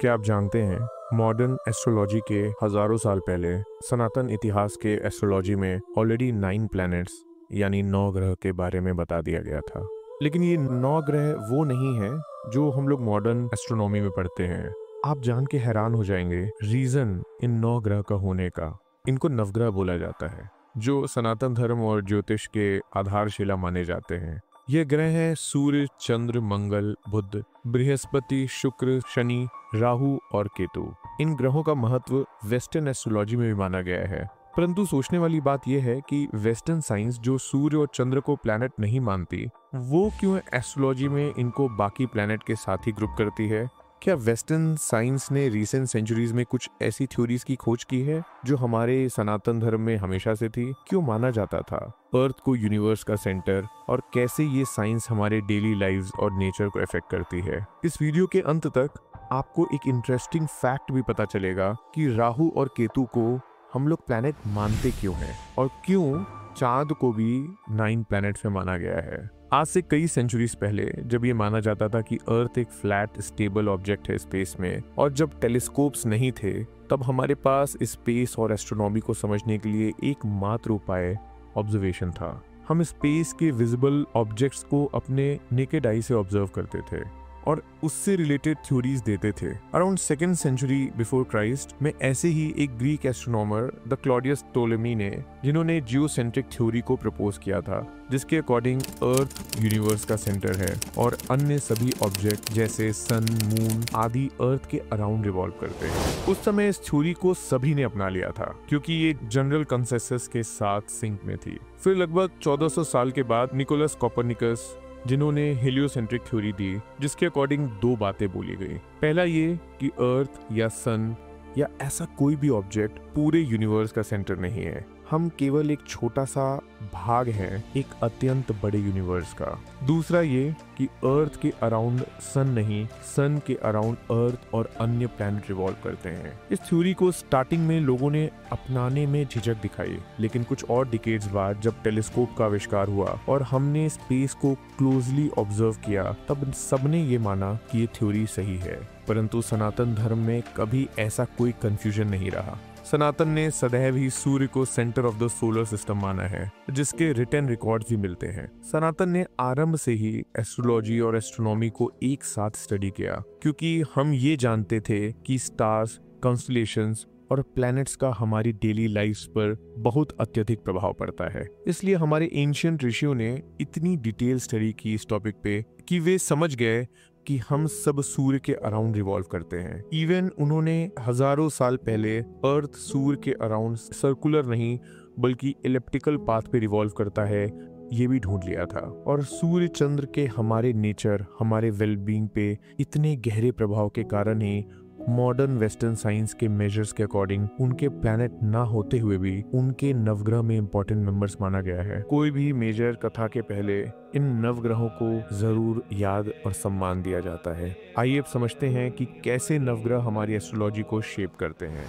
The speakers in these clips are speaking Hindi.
क्या आप जानते हैं मॉडर्न एस्ट्रोलॉजी के हजारों साल पहले सनातन इतिहास के एस्ट्रोलॉजी में ऑलरेडी 9 प्लैनेट्स यानी 9 ग्रह के बारे में बता दिया गया था। लेकिन ये 9 ग्रह वो नहीं है जो हम लोग मॉडर्न एस्ट्रोनॉमी में पढ़ते हैं। आप जान के हैरान हो जाएंगे रीजन इन 9 ग्रह का होने का। इनको नवग्रह बोला जाता है जो सनातन धर्म और ज्योतिष के आधारशिला माने जाते हैं। ये ग्रह हैं सूर्य, चंद्र, मंगल, बुध, बृहस्पति, शुक्र, शनि, राहु और केतु। इन ग्रहों का महत्व वेस्टर्न एस्ट्रोलॉजी में भी माना गया है। परंतु सोचने वाली बात यह है कि वेस्टर्न साइंस जो सूर्य और चंद्र को प्लैनेट नहीं मानती, वो क्यों एस्ट्रोलॉजी में इनको बाकी प्लैनेट के साथ ही ग्रुप करती है? क्या वेस्टर्न साइंस ने रिसेंट सेंचुरीज में कुछ ऐसी थ्योरीज की खोज की है जो हमारे सनातन धर्म में हमेशा से थी? क्यों माना जाता था अर्थ को यूनिवर्स का सेंटर, और कैसे ये साइंस हमारे डेली लाइव्स और नेचर को अफेक्ट करती है? इस वीडियो के अंत तक आपको एक इंटरेस्टिंग फैक्ट भी पता चलेगा कि राहु और केतु को हम लोग प्लैनेट मानते क्यों हैं और क्यों चांद को भी 9 प्लैनेट्स में माना गया है। आज से कई सेंचुरीज पहले जब ये माना जाता था कि अर्थ एक फ्लैट स्टेबल ऑब्जेक्ट है स्पेस में, और जब टेलीस्कोप्स नहीं थे, तब हमारे पास स्पेस और एस्ट्रोनॉमी को समझने के लिए एकमात्र उपाय ऑब्जर्वेशन था। हम स्पेस के विजिबल ऑब्जेक्ट्स को अपने नेकेड आई से ऑब्जर्व करते थे और उससे रिलेटेड थ्योरीज देते थे। Around 2nd century before Christ में ऐसे ही एक Greek astronomer the Claudius Ptolemy ने, जिन्होंने जियोसेंट्रिक थ्योरी को प्रपोज किया था, जिसके अकॉर्डिंग अर्थ यूनिवर्स का सेंटर है और अन्य सभी ऑब्जेक्ट जैसे सन, मून आदि अर्थ के अराउंड रिवॉल्व करते हैं। उस समय इस थ्योरी को सभी ने अपना लिया था क्योंकि ये जनरल कंसेंसस के साथ सिंक में थी। फिर लगभग 1400 साल के बाद निकोलस कोपरनिकस, जिन्होंने हेलियोसेंट्रिक थ्योरी दी, जिसके अकॉर्डिंग 2 बातें बोली गई। पहला ये कि अर्थ या सन या ऐसा कोई भी ऑब्जेक्ट पूरे यूनिवर्स का सेंटर नहीं है, हम केवल एक छोटा सा भाग हैं एक अत्यंत बड़े यूनिवर्स का। दूसरा ये कि अर्थ के अराउंड सन नहीं, सन के अराउंड अर्थ और अन्य प्लैनेट रिवॉल्व करते हैं। इस थ्योरी को स्टार्टिंग में लोगों ने अपनाने में झिझक दिखाई, लेकिन कुछ और डिकेड्स बाद जब टेलीस्कोप का आविष्कार हुआ और हमने स्पेस को क्लोजली ऑब्जर्व किया, तब सबने ये माना कि ये थ्योरी सही है। परंतु सनातन धर्म में कभी ऐसा कोई कंफ्यूजन नहीं रहा। सनातन ने सदैव ही सूर्य को centre of the solar system माना है, जिसके रिटन रिकॉर्ड्स भी मिलते हैं। सनातन ने आरंभ से ही एस्ट्रोलॉजी और एस्ट्रोनॉमी को एक साथ स्टडी किया, क्योंकि हम ये जानते थे कि स्टार्स, कॉन्स्टलेशंस और प्लैनेट्स का हमारी डेली लाइफ्स पर बहुत अत्यधिक प्रभाव पड़ता है। इसलिए हमारे एंशिएंट ऋषियों ने इतनी डिटेल स्टडी की इस टॉपिक पे कि वे समझ गए कि हम सब सूर्य के अराउंड रिवॉल्व करते हैं। इवन उन्होंने हजारों साल पहले अर्थ सूर्य के अराउंड सर्कुलर नहीं बल्कि इलिप्टिकल पाथ पे रिवॉल्व करता है ये भी ढूंढ लिया था। और सूर्य चंद्र के हमारे नेचर, हमारे वेलबींग पे इतने गहरे प्रभाव के कारण ही मॉडर्न वेस्टर्न साइंस के मेजर्स के अकॉर्डिंग उनके प्लैनेट ना होते हुए भी उनके नवग्रह में इंपॉर्टेंट मेंबर्स माना गया है। कोई भी मेजर कथा के पहले इन नवग्रहों को जरूर याद और सम्मान दिया जाता है। आइए अब समझते हैं कि कैसे नवग्रह हमारी एस्ट्रोलॉजी को शेप करते हैं।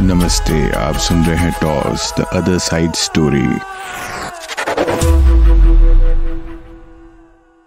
नमस्ते, आप सुन रहे हैं toss the other side story.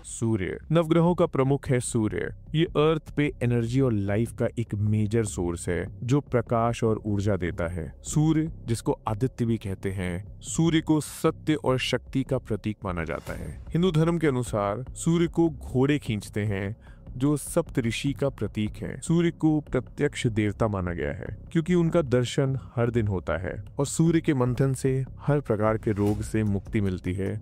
Surya नवग्रहों का प्रमुख है। सूर्य ये अर्थ पे एनर्जी और लाइफ का एक मेजर सोर्स है जो प्रकाश और ऊर्जा देता है। सूर्य, जिसको आदित्य भी कहते हैं, सूर्य को सत्य और शक्ति का प्रतीक माना जाता है। हिंदू धर्म के अनुसार सूर्य को घोड़े खींचते हैं जो सप्तऋषि का प्रतीक है। सूर्य को प्रत्यक्ष देवता माना गया है क्योंकि उनका दर्शन हर दिन होता है और सूर्य के मंथन से हर प्रकार के रोग से मुक्ति मिलती है।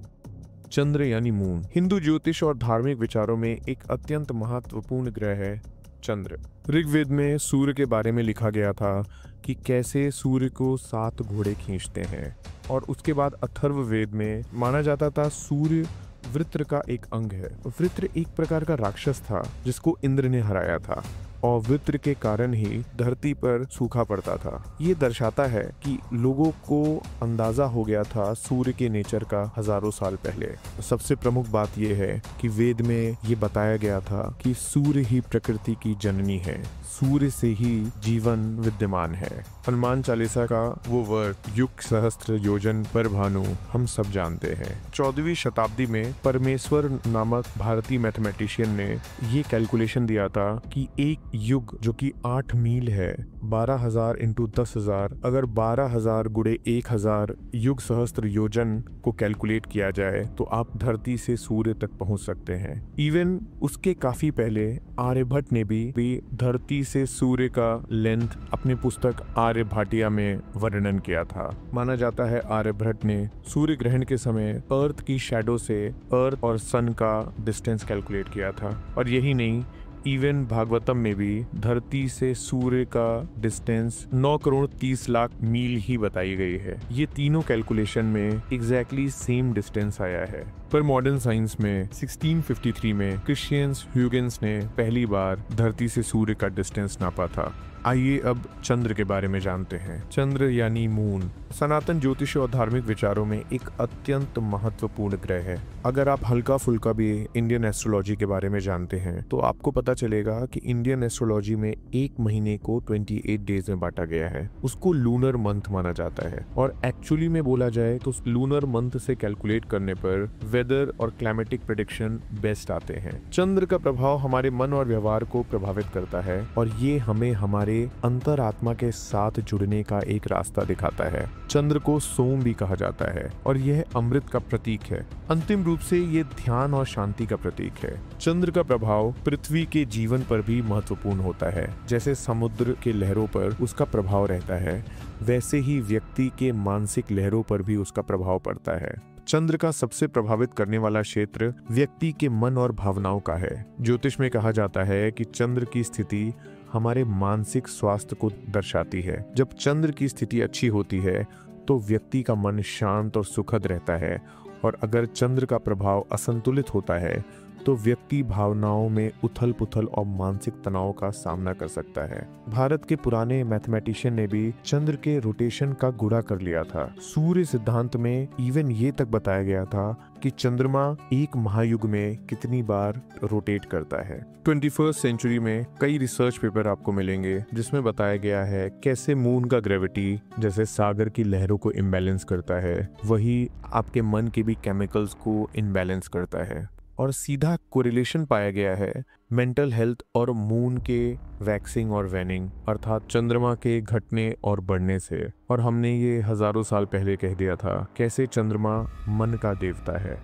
चंद्र यानी मून हिंदू ज्योतिष और धार्मिक विचारों में एक अत्यंत महत्वपूर्ण ग्रह है चंद्र। ऋग्वेद में सूर्य के बारे में लिखा गया था कि कैसे सूर्य को 7 घोड़े खींचते हैं, और उसके बाद अथर्ववेद में माना जाता था सूर्य वृत्र का एक अंग है। वृत्र एक प्रकार का राक्षस था जिसको इंद्र ने हराया था। अवित्र के कारण ही धरती पर सूखा पड़ता था। ये दर्शाता है कि लोगों को अंदाजा हो गया था सूर्य के नेचर का हजारों साल पहले। सबसे प्रमुख बात यह है कि वेद में ये बताया गया था कि सूर्य ही प्रकृति की जननी है, सूर्य से ही जीवन विद्यमान है। हनुमान चालीसा का वो वर्ड युग सहस्त्र योजन पर भानु हम सब जानते हैं। 14वीं शताब्दी में परमेश्वर नामक भारतीय मैथमेटिशियन ने ये कैलकुलेशन दिया था कि एक युग जो कि 8 मील है, 12,000 इंटू 10,000, अगर 12,000 गुणे 1,000 युग सहस्त्र योजन को कैलकुलेट किया जाए तो आप धरती से सूर्य तक पहुंच सकते हैं। इवन उसके काफी पहले आर्यभट्ट ने भी धरती से सूर्य का लेंथ अपनी पुस्तक आर्यभाटिया में वर्णन किया था। माना जाता है आर्यभट्ट ने सूर्य ग्रहण के समय अर्थ की शैडो से अर्थ और सन का डिस्टेंस कैलकुलेट किया था। और यही नहीं, इवन भागवतम में भी धरती से सूर्य का डिस्टेंस 9 करोड़ 30 लाख मील ही बताई गई है। ये तीनों कैलकुलेशन में एग्जैक्टली सेम डिस्टेंस आया है। पर मॉडर्न साइंस में 1653 में क्रिश्चियंस ह्यूगेंस ने पहली बार धरती से सूर्य का डिस्टेंस नापा था। आइए अब चंद्र के बारे में जानते हैं। चंद्र यानी मून सनातन ज्योतिष और धार्मिक विचारों में एक अत्यंत महत्वपूर्ण ग्रह है। अगर आप हल्का फुल्का भी इंडियन एस्ट्रोलॉजी के बारे में जानते हैं तो आपको पता चलेगा कि इंडियन एस्ट्रोलॉजी में एक महीने को 28 डेज में बांटा गया है। उसको लूनर मंथ माना जाता है और एक्चुअली में बोला जाए तो लूनर मंथ से कैलकुलेट करने पर वेदर और क्लाइमेटिक प्रेडिक्शन बेस्ट आते हैं। चंद्र का प्रभाव हमारे मन और व्यवहार को प्रभावित करता है और ये हमें हमारे अंतरात्मा के साथ जुड़ने का एक रास्ता दिखाता है। चंद्र को सोम भी कहा जाता है और यह अमृत का प्रतीक है। अंतिम रूप से ये ध्यान और शांति का प्रतीक है। चंद्र का प्रभाव पृथ्वी के जीवन पर भी महत्वपूर्ण होता है। जैसे समुद्र के लहरों पर उसका प्रभाव रहता है, वैसे ही व्यक्ति के मानसिक लहरों पर भी उसका प्रभाव पड़ता है। चंद्र का सबसे प्रभावित करने वाला क्षेत्र व्यक्ति के मन और भावनाओं का है। ज्योतिष में कहा जाता है कि चंद्र की स्थिति हमारे मानसिक स्वास्थ्य को दर्शाती है। जब चंद्र की स्थिति अच्छी होती है तो व्यक्ति का मन शांत और सुखद रहता है और अगर चंद्र का प्रभाव असंतुलित होता है तो व्यक्ति भावनाओं में उथल पुथल और मानसिक तनाव का सामना कर सकता है। भारत के पुराने मैथमेटिशियन ने भी चंद्र के रोटेशन का गुणा कर लिया था। सूर्य सिद्धांत में इवन ये तक बताया गया था कि चंद्रमा एक महायुग में कितनी बार रोटेट करता है। 21st सेंचुरी में कई रिसर्च पेपर आपको मिलेंगे जिसमें बताया गया है कैसे मून का ग्रेविटी जैसे सागर की लहरों को इम्बैलेंस करता है, वही आपके मन के भी केमिकल्स को इम्बैलेंस करता है। और सीधा कोरिलेशन पाया गया है मेंटल हेल्थ और मून के वैक्सिंग और वैनिंग अर्थात चंद्रमा के घटने और बढ़ने से। और हमने ये हजारों साल पहले कह दिया था कैसे चंद्रमा मन का देवता है।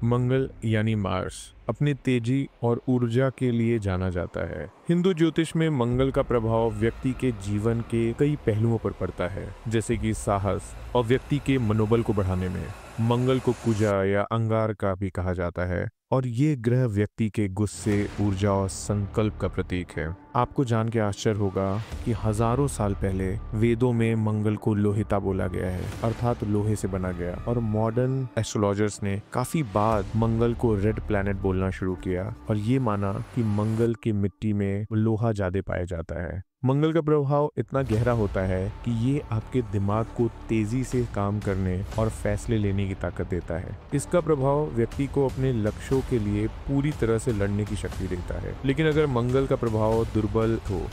मंगल यानी मार्स अपनी तेजी और ऊर्जा के लिए जाना जाता है। हिंदू ज्योतिष में मंगल का प्रभाव व्यक्ति के जीवन के कई पहलुओं पर पड़ता है, जैसे कि साहस और व्यक्ति के मनोबल को बढ़ाने में। मंगल को कुजा या अंगार का भी कहा जाता है और ये ग्रह व्यक्ति के गुस्से, ऊर्जा और संकल्प का प्रतीक है। आपको जान के आश्चर्य होगा कि हजारों साल पहले वेदों में मंगल को लोहिता बोला गया है, अर्थात लोहे से बना गया। और मॉडर्न एस्ट्रोलॉजर्स ने काफी बाद मंगल को रेड प्लैनेट बोलना शुरू किया और ये माना कि मंगल की मिट्टी में लोहा ज्यादा पाया जाता है। मंगल का प्रभाव इतना गहरा होता है कि ये आपके दिमाग को तेजी से काम करने और फैसले लेने की ताकत देता है। इसका प्रभाव व्यक्ति को अपने लक्ष्यों के लिए पूरी तरह से लड़ने की शक्ति देता है। लेकिन अगर मंगल का प्रभाव दुर्बल हो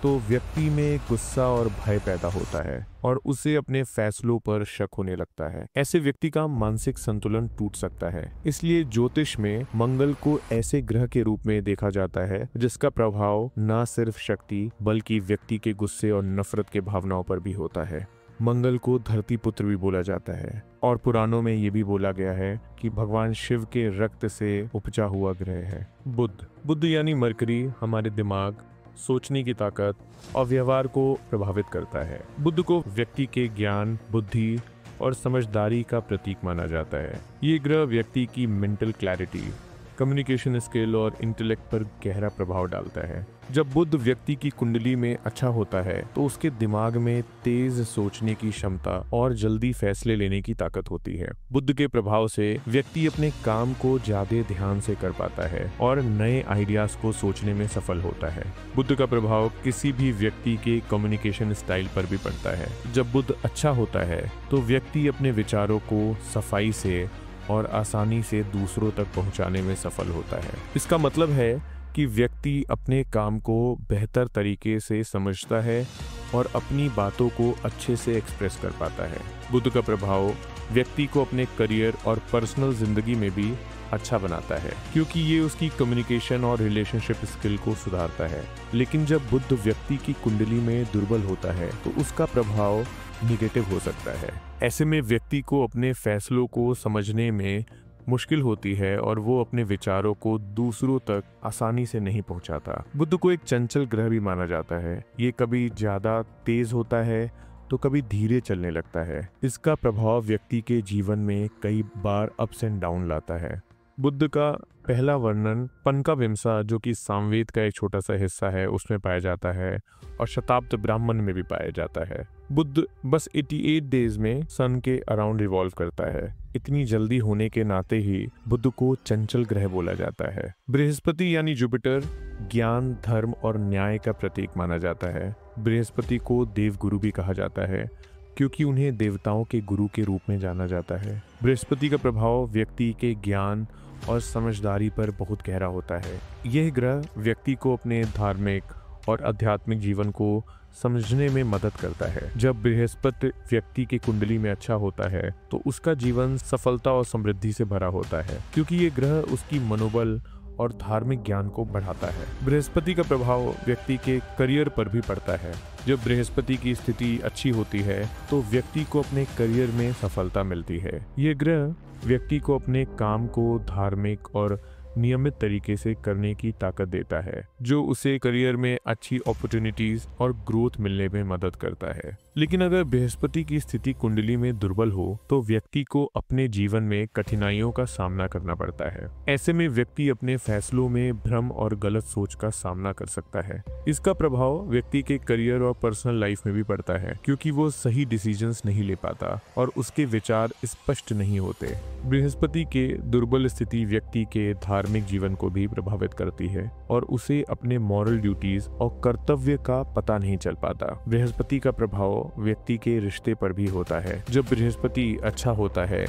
तो व्यक्ति में गुस्सा और भय पैदा होता है और उसे अपने फैसलों पर शक होने लगता है। ऐसे व्यक्ति का मानसिक संतुलन टूट सकता है। इसलिए ज्योतिष में मंगल को ऐसे ग्रह के रूप में देखा जाता है जिसका प्रभाव न सिर्फ शक्ति बल्कि व्यक्ति के गुस्से और नफरत के भावनाओं पर भी होता है। मंगल को धरती पुत्र भी बोला जाता है और पुराणों में ये भी बोला गया है कि भगवान शिव के रक्त से उपजा हुआ ग्रह है। बुध यानी मरकरी हमारे दिमाग, सोचने की ताकत और व्यवहार को प्रभावित करता है। बुध को व्यक्ति के ज्ञान, बुद्धि और समझदारी का प्रतीक माना जाता है। ये ग्रह व्यक्ति की मेंटल क्लैरिटी, कम्युनिकेशन स्किल और इंटेलेक्ट पर गहरा प्रभाव डालता है। जब बुध व्यक्ति की कुंडली में अच्छा होता है तो उसके दिमाग में तेज सोचने की क्षमता और जल्दी फैसले लेने की ताकत होती है। बुध के प्रभाव से व्यक्ति अपने काम को ज्यादा ध्यान से कर पाता है और नए आइडियाज को सोचने में सफल होता है। बुध का प्रभाव किसी भी व्यक्ति के कम्युनिकेशन स्टाइल पर भी पड़ता है। जब बुध अच्छा होता है तो व्यक्ति अपने विचारों को सफाई से और आसानी से दूसरों तक पहुंचाने में सफल होता है। इसका मतलब है कि व्यक्ति अपने काम को बेहतर तरीके से समझता है और अपनी बातों को अच्छे से एक्सप्रेस कर पाता है। बुध का प्रभाव व्यक्ति को अपने करियर और पर्सनल जिंदगी में भी अच्छा बनाता है, क्योंकि ये उसकी कम्युनिकेशन और रिलेशनशिप स्किल को सुधारता है। लेकिन जब बुध व्यक्ति की कुंडली में दुर्बल होता है तो उसका प्रभाव निगेटिव हो सकता है। ऐसे में व्यक्ति को अपने फैसलों को समझने में मुश्किल होती है और वो अपने विचारों को दूसरों तक आसानी से नहीं पहुंचाता। बुध को एक चंचल ग्रह भी माना जाता है। ये कभी ज्यादा तेज होता है तो कभी धीरे चलने लगता है। इसका प्रभाव व्यक्ति के जीवन में कई बार अप्स एंड डाउन लाता है। बुध का पहला वर्णन पनकाविमसा, जो कि सामवेद का एक छोटा सा हिस्सा है, उसमें पाया जाता है और शताब्द ब्राह्मण में भी पाया जाता है। बुध बस 88 डेज में सन के अराउंड रिवॉल्व करता है। इतनी जल्दी होने के नाते ही बुध को चंचल ग्रह बोला जाता है। बृहस्पति यानी जुपिटर ज्ञान, धर्म और न्याय का प्रतीक माना जाता है। बृहस्पति को देवगुरु भी कहा जाता है क्योंकि उन्हें देवताओं के गुरु के रूप में जाना जाता है। बृहस्पति का प्रभाव व्यक्ति के ज्ञान और समझदारी पर बहुत गहरा होता है। यह ग्रह व्यक्ति को अपने धार्मिक और आध्यात्मिक जीवन को समझने में मदद करता है। जब बृहस्पति व्यक्ति की कुंडली में अच्छा होता है तो उसका जीवन सफलता और समृद्धि से भरा होता है, क्योंकि ये ग्रह उसकी मनोबल और धार्मिक ज्ञान को बढ़ाता है। बृहस्पति का प्रभाव व्यक्ति के करियर पर भी पड़ता है। जब बृहस्पति की स्थिति अच्छी होती है तो व्यक्ति को अपने करियर में सफलता मिलती है। ये ग्रह व्यक्ति को अपने काम को धार्मिक और नियमित तरीके से करने की ताकत देता है, जो उसे करियर में अच्छी अपॉर्चुनिटीज और ग्रोथ मिलने में मदद करता है। लेकिन अगर बृहस्पति की स्थिति कुंडली में दुर्बल हो तो व्यक्ति को अपने जीवन में कठिनाइयों का सामना करना पड़ता है। ऐसे में व्यक्ति अपने फैसलों में भ्रम और गलत सोच का सामना कर सकता है। इसका प्रभाव व्यक्ति के करियर और पर्सनल लाइफ में भी पड़ता है, क्योंकि वो सही डिसीजंस नहीं ले पाता और उसके विचार स्पष्ट नहीं होते। बृहस्पति के दुर्बल स्थिति व्यक्ति के धार्मिक जीवन को भी प्रभावित करती है और उसे अपने मॉरल ड्यूटीज और कर्तव्य का पता नहीं चल पाता। बृहस्पति का प्रभाव व्यक्ति के रिश्ते पर भी होता है। जब बृहस्पति अच्छा होता है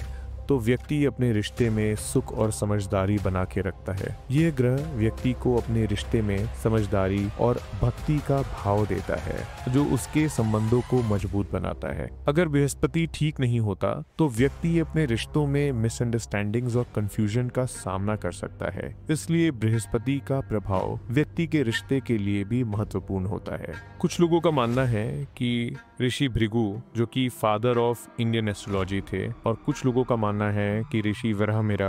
तो व्यक्ति अपने रिश्ते में सुख और समझदारी बना के रखता है। यह ग्रह व्यक्ति को अपने रिश्ते में समझदारी और भक्ति का भाव देता है, जो उसके संबंधों को मजबूत बनाता है। अगर बृहस्पति ठीक नहीं होता तो व्यक्ति अपने रिश्तों में मिसअंडरस्टैंडिंग्स और कंफ्यूजन का सामना कर सकता है। इसलिए बृहस्पति का प्रभाव व्यक्ति के रिश्ते के लिए भी महत्वपूर्ण होता है। कुछ लोगों का मानना है कि ऋषि भृगु, जो कि फादर ऑफ इंडियन एस्ट्रोलॉजी थे, और कुछ लोगों का मानना है कि ऋषि वराहमिहिर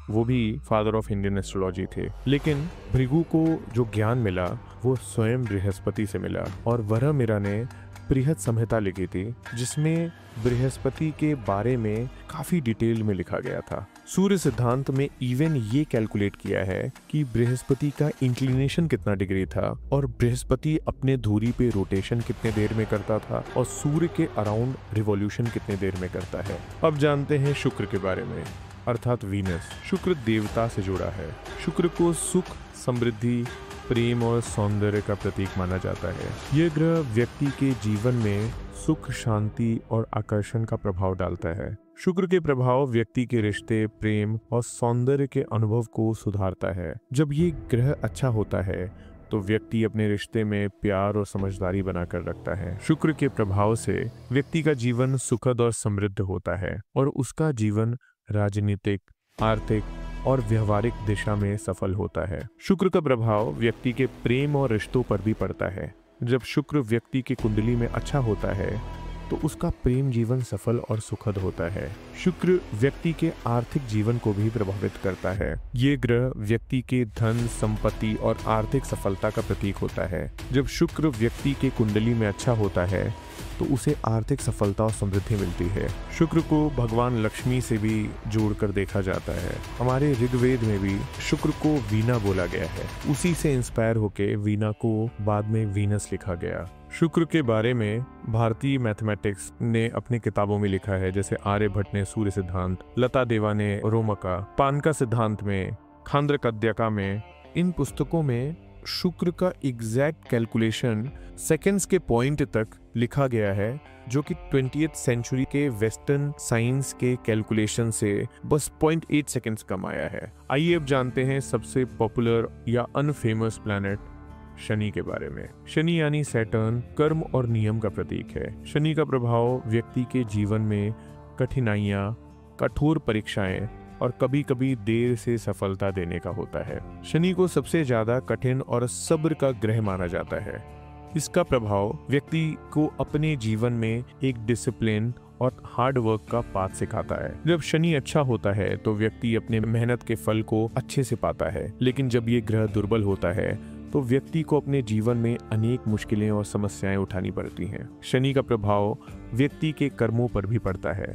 वो भी फादर ऑफ इंडियन एस्ट्रोलॉजी थे। लेकिन भृगु को जो ज्ञान मिला वो स्वयं बृहस्पति से मिला, और वराहमिहिर ने बृहद संहिता लिखी थी जिसमें बृहस्पति के बारे में काफी डिटेल में लिखा गया था। सूर्य सिद्धांत में इवन ये कैलकुलेट किया है कि बृहस्पति का इंक्लिनेशन कितना डिग्री था और बृहस्पति अपने धुरी पे रोटेशन कितने देर में करता था और सूर्य के अराउंड रिवॉल्यूशन कितने देर में करता है। अब जानते हैं शुक्र के बारे में, अर्थात वीनस। शुक्र देवता से जुड़ा है। शुक्र को सुख, समृद्धि, प्रेम और सौंदर्य का प्रतीक माना जाता है। यह ग्रह व्यक्ति के जीवन में सुख, शांति और आकर्षण का प्रभाव डालता है। शुक्र के प्रभाव व्यक्ति के रिश्ते, प्रेम और सौंदर्य के अनुभव को सुधारता है। जब ये ग्रह अच्छा होता है तो व्यक्ति अपने रिश्ते में प्यार और समझदारी बनाकर रखता है। शुक्र के प्रभाव से व्यक्ति का जीवन सुखद और समृद्ध होता है और उसका जीवन राजनीतिक, आर्थिक और व्यवहारिक दिशा में सफल होता है। शुक्र का प्रभाव व्यक्ति के प्रेम और रिश्तों पर भी पड़ता है। जब शुक्र व्यक्ति की कुंडली में अच्छा होता है तो उसका प्रेम जीवन सफल और सुखद होता है। शुक्र व्यक्ति के आर्थिक जीवन को भी प्रभावित करता है। ये ग्रह व्यक्ति के धन, संपत्ति और आर्थिक सफलता का प्रतीक होता है। जब शुक्र व्यक्ति के कुंडली में अच्छा होता है तो उसे आर्थिक सफलता और समृद्धि मिलती है। शुक्र को भगवान लक्ष्मी से भी जोड़कर देखा जाता है। हमारे ऋग्वेद में भी शुक्र को वीणा बोला गया है। उसी से इंस्पायर होके वीणा को बाद में वीनस लिखा गया। शुक्र के बारे में भारतीय मैथमेटिक्स ने अपनी किताबों में लिखा है, जैसे आर्यभट्ट ने सूर्य सिद्धांत, लता देवा ने रोमका, पानका सिद्धांत में, खांद्रकद्यका में। इन पुस्तकों में शुक्र का एग्जैक्ट कैलकुलेशन सेकेंड्स के पॉइंट तक लिखा गया है, जो कि 20th सेंचुरी के वेस्टर्न साइंस के कैलकुलेशन से बस 0.8 सेकेंड्स कम आया है। आइए अब जानते हैं सबसे पॉपुलर या अनफेमस प्लैनेट शनि के बारे में। शनि यानी सैटर्न कर्म और नियम का प्रतीक है। शनि का प्रभाव व्यक्ति के जीवन में कठिनाइयां, कठोर परीक्षाएं और कभी कभी देर से सफलता देने का होता है। शनि को सबसे ज्यादा कठिन और सब्र का ग्रह माना जाता है। इसका प्रभाव व्यक्ति को अपने जीवन में एक डिसिप्लिन और हार्ड वर्क का पाथ सिखाता है। जब शनि अच्छा होता है तो व्यक्ति अपने मेहनत के फल को अच्छे से पाता है, लेकिन जब ये ग्रह दुर्बल होता है तो व्यक्ति को अपने जीवन में अनेक मुश्किलें और समस्याएं उठानी पड़ती हैं। शनि का प्रभाव व्यक्ति के कर्मों पर भी पड़ता है।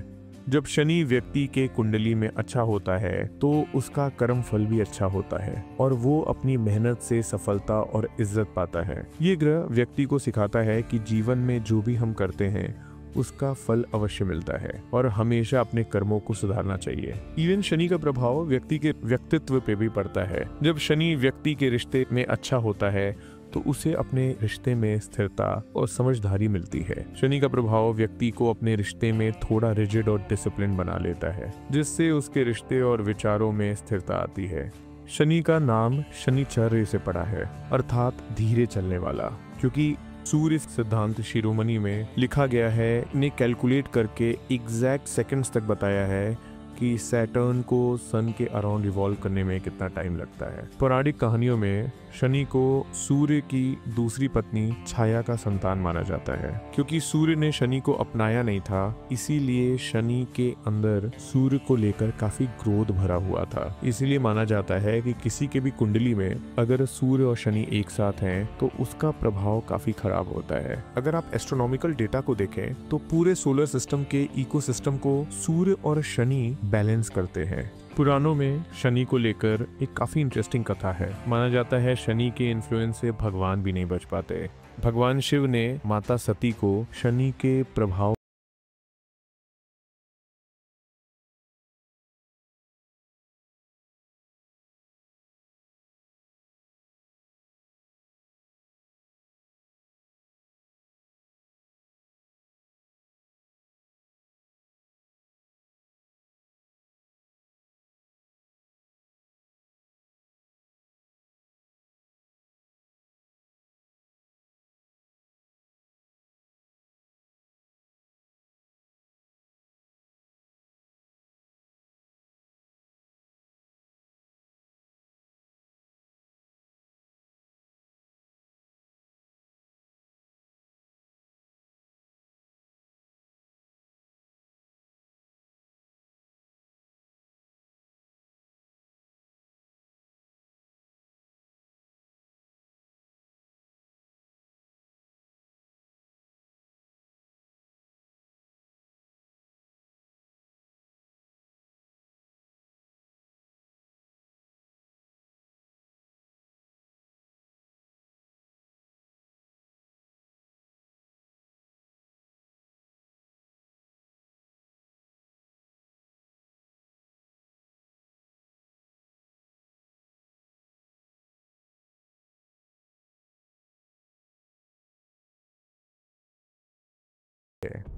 जब शनि व्यक्ति के कुंडली में अच्छा होता है तो उसका कर्म फल भी अच्छा होता है और वो अपनी मेहनत से सफलता और इज्जत पाता है। ये ग्रह व्यक्ति को सिखाता है कि जीवन में जो भी हम करते हैं उसका फल अवश्य मिलता है और हमेशा अपने कर्मों को सुधारना चाहिए। इवन शनि का प्रभाव व्यक्ति के व्यक्तित्व पे भी पड़ता है। जब शनि व्यक्ति के रिश्ते में अच्छा होता है तो उसे अपने रिश्ते में स्थिरता और समझदारी मिलती है। शनि का प्रभाव व्यक्ति को अपने रिश्ते में थोड़ा रिजिड और डिसिप्लिन बना लेता है, जिससे उसके रिश्ते और विचारों में स्थिरता आती है। शनि का नाम शनिचर्य से पड़ा है, अर्थात धीरे चलने वाला, क्योंकि सूर्य सिद्धांत शिरोमणि में लिखा गया है, ने कैलकुलेट करके एग्जैक्ट सेकंड्स तक बताया है कि सैटर्न को सन के अराउंड रिवॉल्व करने में कितना टाइम लगता है। पौराणिक कहानियों में शनि को सूर्य की दूसरी पत्नी छाया का संतान माना जाता है। क्योंकि सूर्य ने शनि को अपनाया नहीं था, इसीलिए शनि के अंदर सूर्य को लेकर काफी क्रोध भरा हुआ था। इसीलिए माना जाता है कि किसी के भी कुंडली में अगर सूर्य और शनि एक साथ हैं तो उसका प्रभाव काफी खराब होता है। अगर आप एस्ट्रोनॉमिकल डेटा को देखें तो पूरे सोलर सिस्टम के इकोसिस्टम को सूर्य और शनि बैलेंस करते हैं। पुराणों में शनि को लेकर एक काफी इंटरेस्टिंग कथा है। माना जाता है शनि के इन्फ्लुएंस से भगवान भी नहीं बच पाते। भगवान शिव ने माता सती को शनि के प्रभाव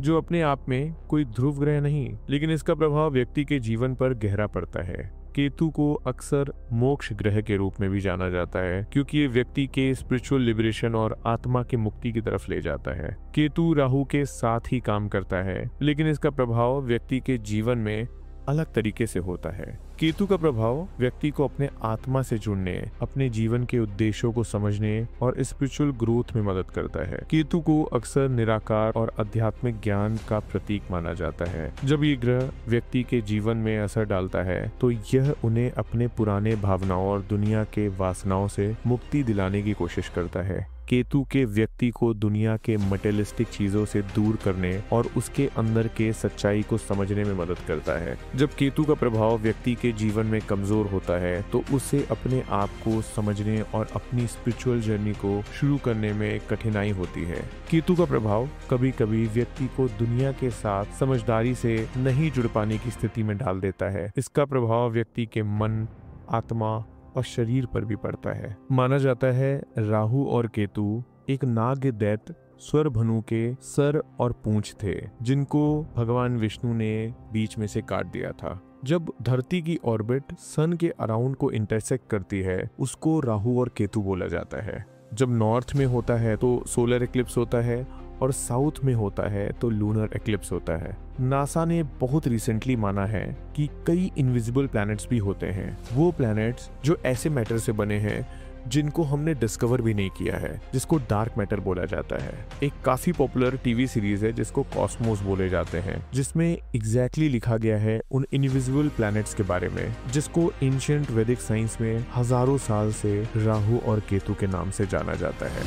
जो अपने आप में कोई ध्रुव ग्रह नहीं, लेकिन इसका प्रभाव व्यक्ति के जीवन पर गहरा पड़ता है। केतु को अक्सर मोक्ष ग्रह के रूप में भी जाना जाता है, क्योंकि ये व्यक्ति के स्पिरिचुअल लिबरेशन और आत्मा की मुक्ति की तरफ ले जाता है। केतु राहु के साथ ही काम करता है, लेकिन इसका प्रभाव व्यक्ति के जीवन में अलग तरीके से होता है। केतु का प्रभाव व्यक्ति को अपने आत्मा से जुड़ने, अपने जीवन के उद्देश्यों को समझने और स्पिरिचुअल ग्रोथ में मदद करता है। केतु को अक्सर निराकार और आध्यात्मिक ज्ञान का प्रतीक माना जाता है। जब ये ग्रह व्यक्ति के जीवन में असर डालता है तो यह उन्हें अपने पुराने भावनाओं और दुनिया के वासनाओं से मुक्ति दिलाने की कोशिश करता है। केतु के व्यक्ति को दुनिया के मटेरियलिस्टिक चीजों से दूर करने और उसके अंदर के सच्चाई को समझने में मदद करता है। जब केतु का प्रभाव व्यक्ति के जीवन में कमजोर होता है तो उसे अपने आप को समझने और अपनी स्पिरिचुअल जर्नी को शुरू करने में कठिनाई होती है। केतु का प्रभाव कभी कभी व्यक्ति को दुनिया के साथ समझदारी से नहीं जुड़ पाने की स्थिति में डाल देता है। इसका प्रभाव व्यक्ति के मन, आत्मा और शरीर पर भी पड़ता है। माना जाता है राहु और केतु एक नाग दैत्य स्वरभनु के सर और पूंछ थे, जिनको भगवान विष्णु ने बीच में से काट दिया था। जब धरती की ऑर्बिट सन के अराउंड को इंटरसेक्ट करती है, उसको राहु और केतु बोला जाता है। जब नॉर्थ में होता है तो सोलर एक्लिप्स होता है और साउथ में होता है तो लूनर एक्लिप्स होता है। नासा ने बहुत रिसेंटली माना है कि कई इनविजिबल प्लैनेट्स भी होते हैं, वो प्लैनेट्स जो ऐसे मैटर से बने हैं जिनको हमने डिस्कवर भी नहीं किया है, जिसको डार्क मैटर बोला जाता है। एक काफी पॉपुलर टीवी सीरीज है जिसको कॉस्मोस बोले जाते हैं, जिसमें एग्जैक्टली लिखा गया है उन इनविजिबल प्लैनेट्स के बारे में, जिसको एंशिएंट वैदिक साइंस में हजारों साल से राहु और केतु के नाम से जाना जाता है।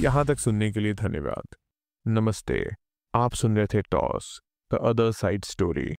यहाँ तक सुनने के लिए धन्यवाद। नमस्ते। आप सुन रहे थे toss the other side story.